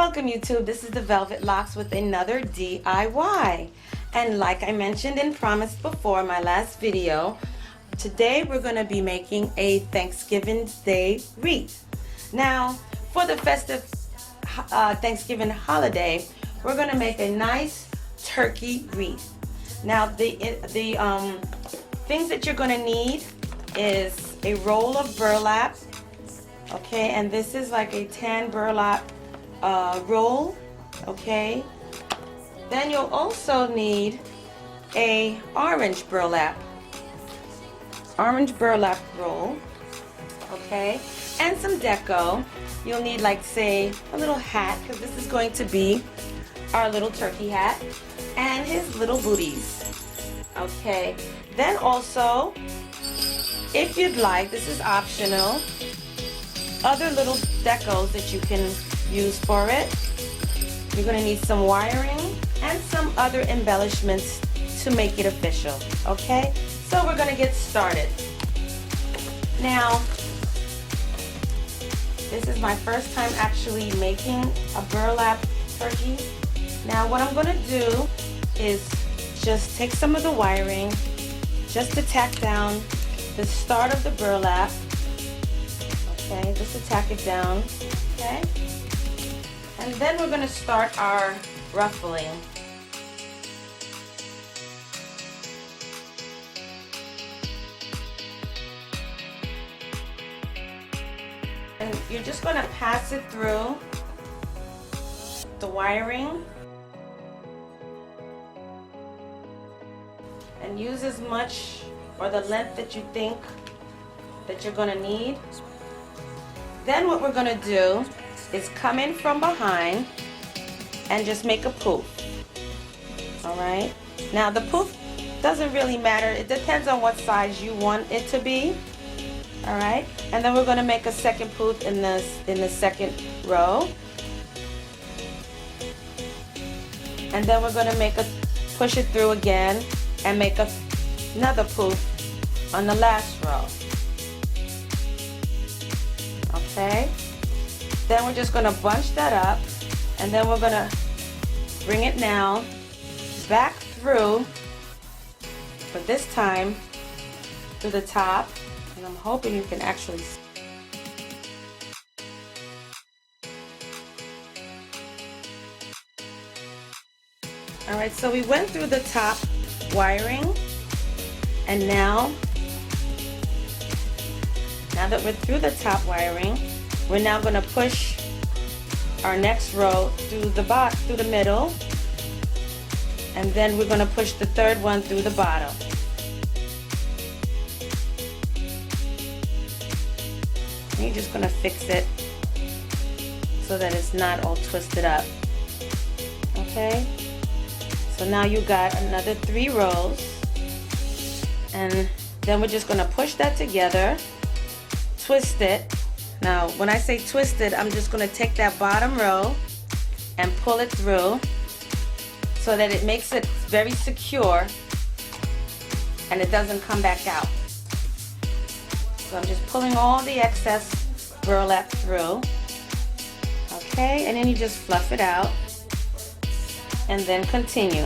Welcome YouTube, this is the Velvet Locks with another DIY. And like I mentioned and promised before my last video, today we're going to be making a Thanksgiving Day wreath. Now, for the festive Thanksgiving holiday, we're going to make a nice turkey wreath. Now, the things that you're going to need is a roll of burlap, okay, and this is like a tan burlap roll, okay. Then you'll also need a orange burlap roll, okay, and some deco. You'll need, like, say, a little hat, because this is going to be our little turkey hat, and his little booties, okay. Then also, if you'd like, this is optional, other little decos that you can use for it. You're going to need some wiring and some other embellishments to make it official, okay? So we're going to get started. Now, this is my first time actually making a burlap turkey. Now what I'm going to do is just take some of the wiring just to tack down the start of the burlap, okay, just to tack it down, okay? And then we're going to start our ruffling. And you're just going to pass it through the wiring and use as much or the length that you think that you're going to need. Then what we're going to do is come in from behind and just make a poof. Alright, now the poof doesn't really matter, it depends on what size you want it to be. Alright, and then we're going to make a second poof in the second row, and then we're going to push it through again and make another poof on the last row. Okay, then we're just going to bunch that up, and then we're going to bring it now back through, but this time to the top, and I'm hoping you can actually see. Alright, so we went through the top wiring, and now that we're through the top wiring, we're now going to push our next row through the middle, and then we're going to push the third one through the bottom. And you're just going to fix it so that it's not all twisted up. Okay? So now you got another 3 rows, and then we're just going to push that together, twist it. Now when I say twist it, I'm just going to take that bottom row and pull it through so that it makes it very secure and it doesn't come back out. So I'm just pulling all the excess burlap through, okay, and then you just fluff it out and then continue.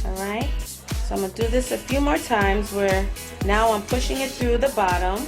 Alright, so I'm going to do this a few more times where now I'm pushing it through the bottom.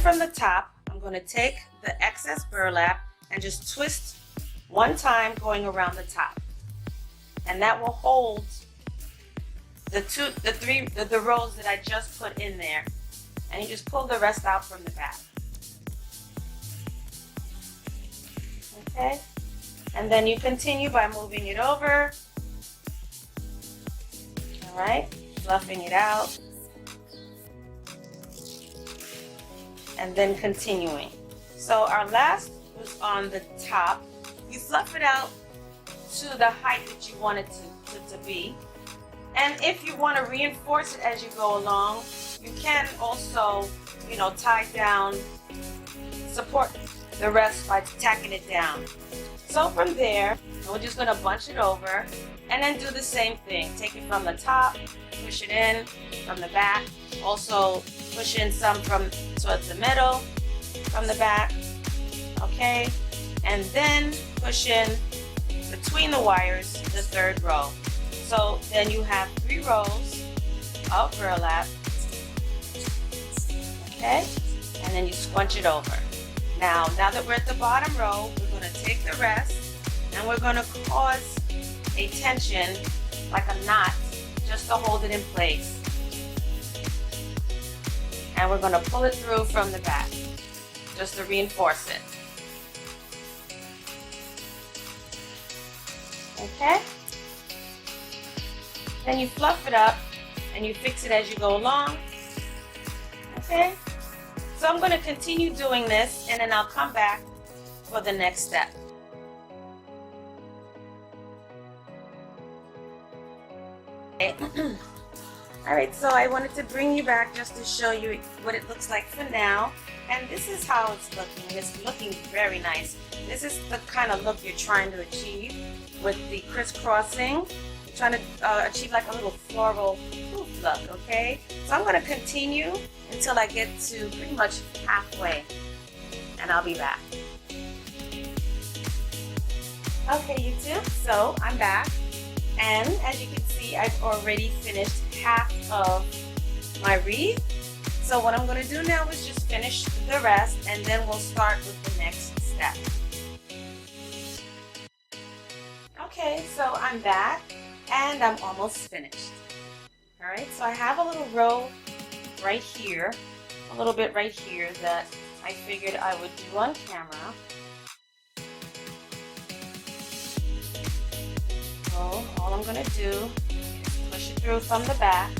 From the top, I'm going to take the excess burlap and just twist one time going around the top, and that will hold the rows that I just put in there, and you just pull the rest out from the back. Okay, and then you continue by moving it over. All right, fluffing it out. And then continuing. So our last was on the top. You fluff it out to the height that you want it to be. And if you want to reinforce it as you go along, you can also, you know, tie down, support the rest by tacking it down. So from there, we're just going to bunch it over and then do the same thing. Take it from the top, push it in from the back. Also push in some from towards the middle, from the back, okay? And then push in between the wires, the third row. So then you have 3 rows of burlap, okay? And then you squunch it over. Now that we're at the bottom row, we're going to take the rest and we're going to cause a tension, like a knot, just to hold it in place. And we're going to pull it through from the back, just to reinforce it. Okay? Then you fluff it up and you fix it as you go along. Okay? So I'm going to continue doing this and then I'll come back for the next step. Okay. Alright, so I wanted to bring you back just to show you what it looks like for now. And this is how it's looking. It's looking very nice. This is the kind of look you're trying to achieve with the crisscrossing. Trying to achieve like a little floral poof look, okay? So I'm going to continue until I get to pretty much halfway, and I'll be back. Okay, YouTube, so I'm back, and as you can see, I've already finished half of my wreath. So what I'm going to do now is just finish the rest, and then we'll start with the next step. Okay, so I'm back. And I'm almost finished. Alright, so I have a little row right here, a little bit right here that I figured I would do on camera. So all I'm going to do is push it through from the back,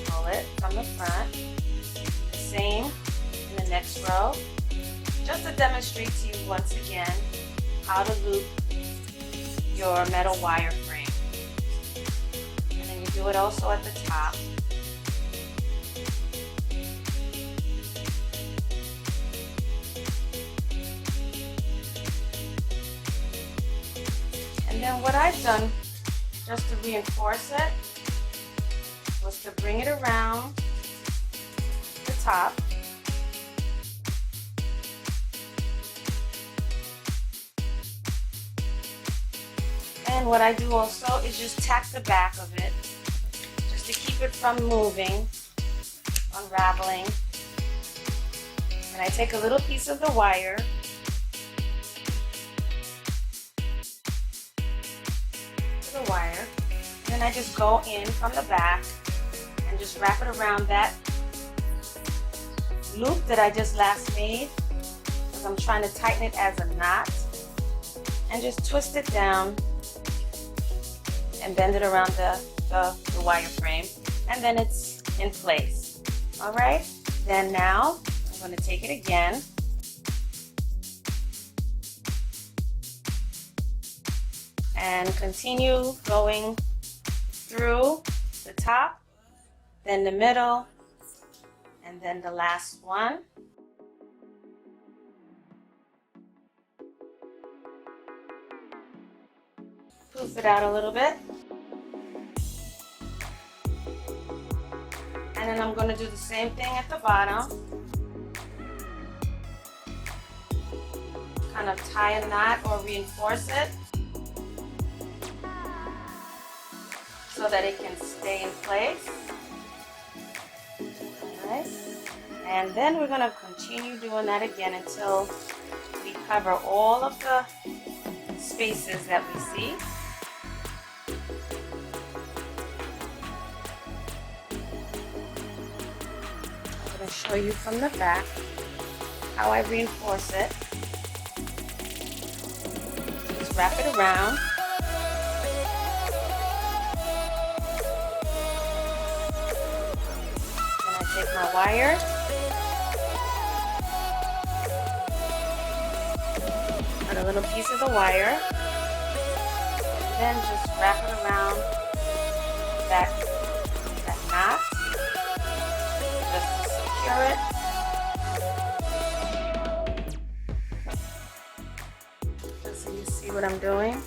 pull it from the front, the same in the next row, just to demonstrate to you once again how to loop your metal wire frame. And then you do it also at the top. And then what I've done, just to reinforce it, was to bring it around the top. And what I do also is just tack the back of it, just to keep it from moving, unraveling. And I take a little piece of the wire, and then I just go in from the back and just wrap it around that loop that I just last made, because I'm trying to tighten it as a knot, and just twist it down and bend it around the wire frame, and then it's in place. Alright, then now I'm going to take it again and continue going through the top, then the middle, and then the last one. Poof it out a little bit. And then I'm going to do the same thing at the bottom. Kind of tie a knot or reinforce it so that it can stay in place. Alright. And then we're going to continue doing that again until we cover all of the spaces that we see. I'm going to show you from the back how I reinforce it. Just wrap it around. Then I take my wire. Cut a little piece of the wire. then just wrap it around that knot just to secure it. Just so you see what I'm doing.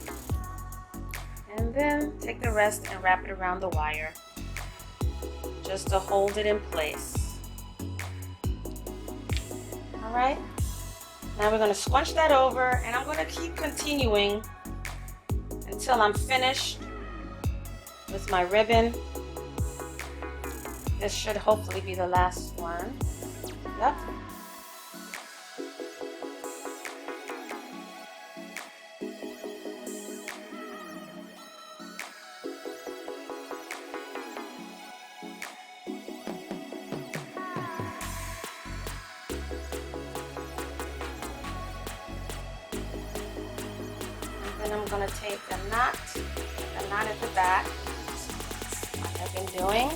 And then take the rest and wrap it around the wire just to hold it in place. All right. Now we're going to scrunch that over, and I'm going to keep continuing until I'm finished with my ribbon. This should hopefully be the last one. Yep. Then I'm going to take the knot at the back, like I've been doing.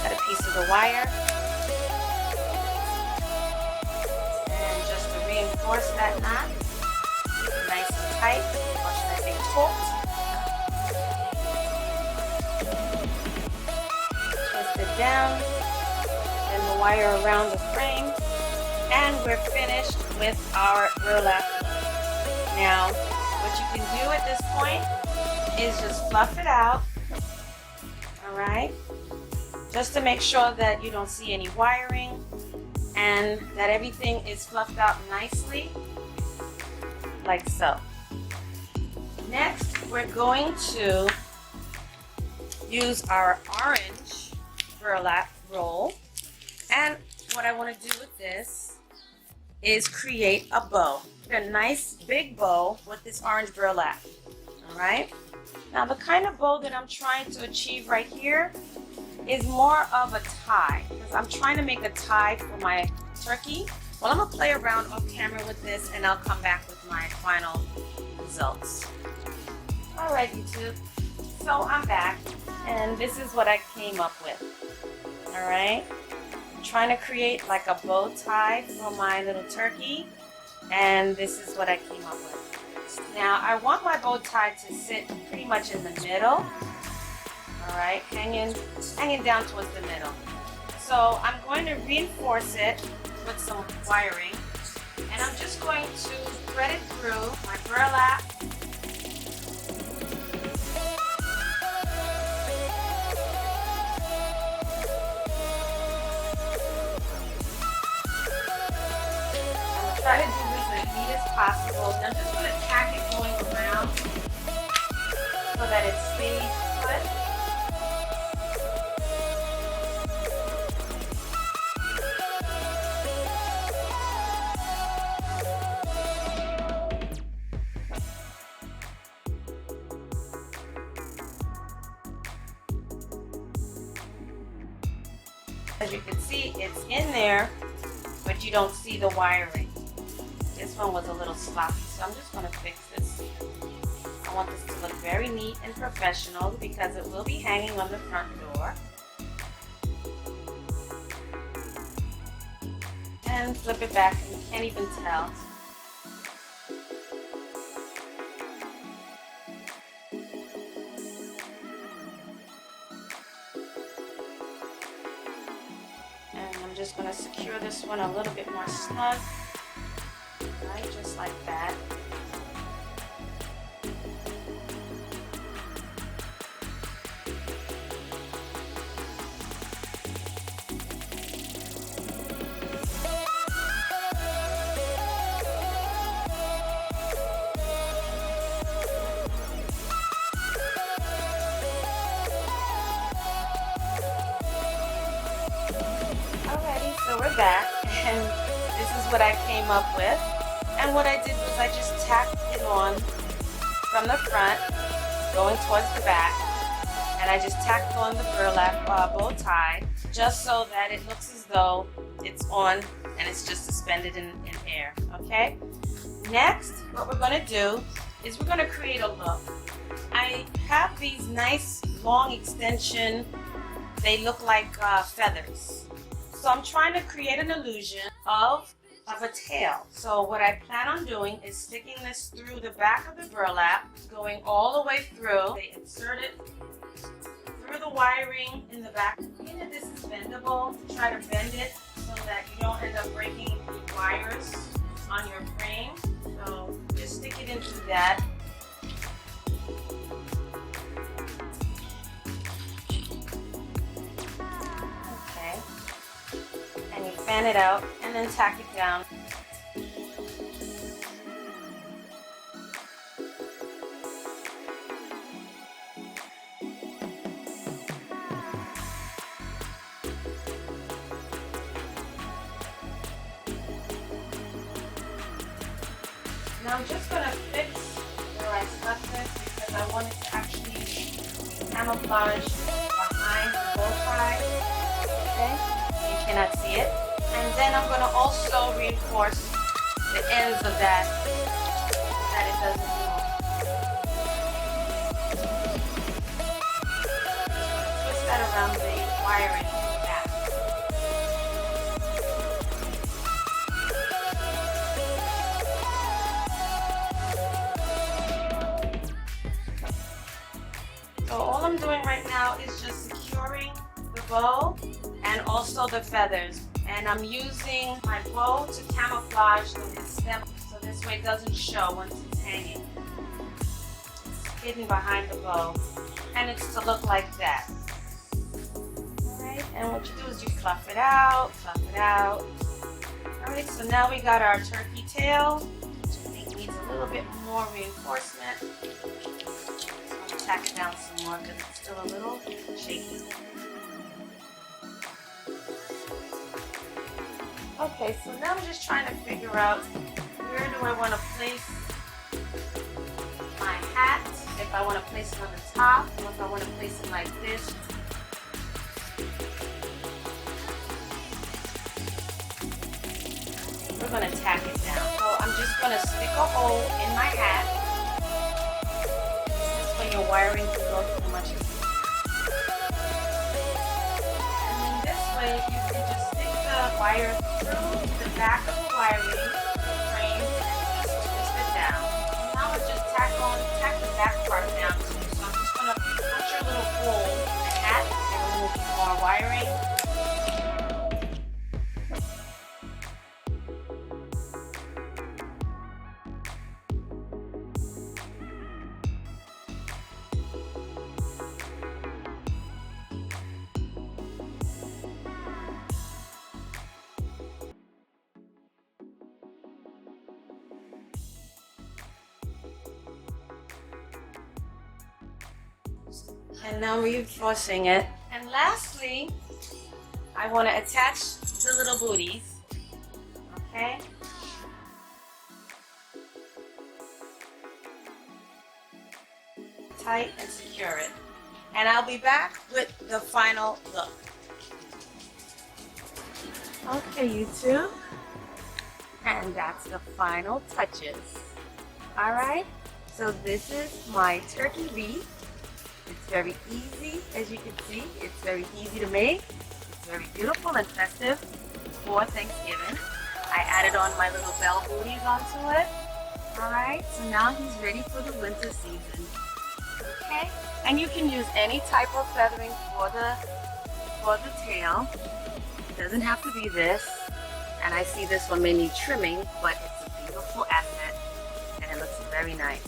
Cut a piece of the wire. And just to reinforce that knot, keep it nice and tight. Watch that big taut. Twist it down, then the wire around the frame, and we're finished with our burlap. Now, what you can do at this point is just fluff it out, all right? Just to make sure that you don't see any wiring and that everything is fluffed out nicely, like so. Next, we're going to use our orange burlap roll, and what I want to do with this is create a bow. A nice big bow with this orange burlap. All right. Now the kind of bow that I'm trying to achieve right here is more of a tie, because I'm trying to make a tie for my turkey. Well, I'm gonna play around off camera with this, and I'll come back with my final results. All right, YouTube. So I'm back, and this is what I came up with. All right. I'm trying to create like a bow tie for my little turkey. And this is what I came up with. Now I want my bow tie to sit pretty much in the middle. All right, hanging down towards the middle. So I'm going to reinforce it with some wiring, and I'm just going to thread it through my burlap. Try to do this as neat as possible. I'm just going to tack it going around so that it stays put. As you can see, it's in there, but you don't see the wiring. This one was a little sloppy, so I'm just going to fix this. I want this to look very neat and professional because it will be hanging on the front door. And flip it back, and you can't even tell. And I'm just going to secure this one a little bit more snug. Right, just like that. Alrighty, so we're back, and this is what I came up with. And what I did was I just tacked it on from the front, going towards the back, and I just tacked on the burlap bow tie, just so that it looks as though it's on and it's just suspended in air, okay? Next, what we're gonna do is we're gonna create a look. I have these nice long extension, they look like feathers. So I'm trying to create an illusion of of a tail. So what I plan on doing is sticking this through the back of the burlap, going all the way through. They insert it through the wiring in the back. Being that this is bendable, try to bend it so that you don't end up breaking the wires on your frame. So just stick it into that. Okay. And you fan it out and then tack it down. Now I'm just going to fix where I stuck this because I want it to actually camouflage behind the bow tie. Okay, you cannot see it. And then I'm going to also reinforce the ends of that so that it doesn't move. Twist that around the wiring in the back. So all I'm doing right now is just securing the bow and also the feathers. And I'm using my bow to camouflage the stem so this way it doesn't show once it's hanging. It's hidden behind the bow. And it's to look like that. Alright, and what you do is you fluff it out, fluff it out. Alright, so now we got our turkey tail, which I think needs a little bit more reinforcement. Tack it down some more because it's still a little shaky. Okay, so now I'm just trying to figure out where do I want to place my hat, if I want to place it on the top, or if I want to place it like this. We're going to tack it down. So I'm just going to stick a hole in my hat. Your wiring can go through much easier. And then this way you can just stick the wire through the back of the wiring frame and just twist it down. And now I just tack the back part down too. So I'm just going to put your little hole in the hat and remove more wiring. And now reinforcing it. And lastly, I want to attach the little booties. Okay? Tight and secure it. And I'll be back with the final look. Okay, YouTube. And that's the final touches. Alright? So this is my turkey wreath. It's very easy, as you can see. It's very easy to make. It's very beautiful and festive for Thanksgiving. I added on my little bell booties onto it. Alright, so now he's ready for the winter season. Okay? And you can use any type of feathering for the tail. It doesn't have to be this. And I see this one may need trimming, but it's a beautiful asset and it looks very nice.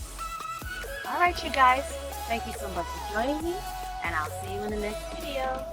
Alright, you guys. Thank you so much for joining me, and I'll see you in the next video.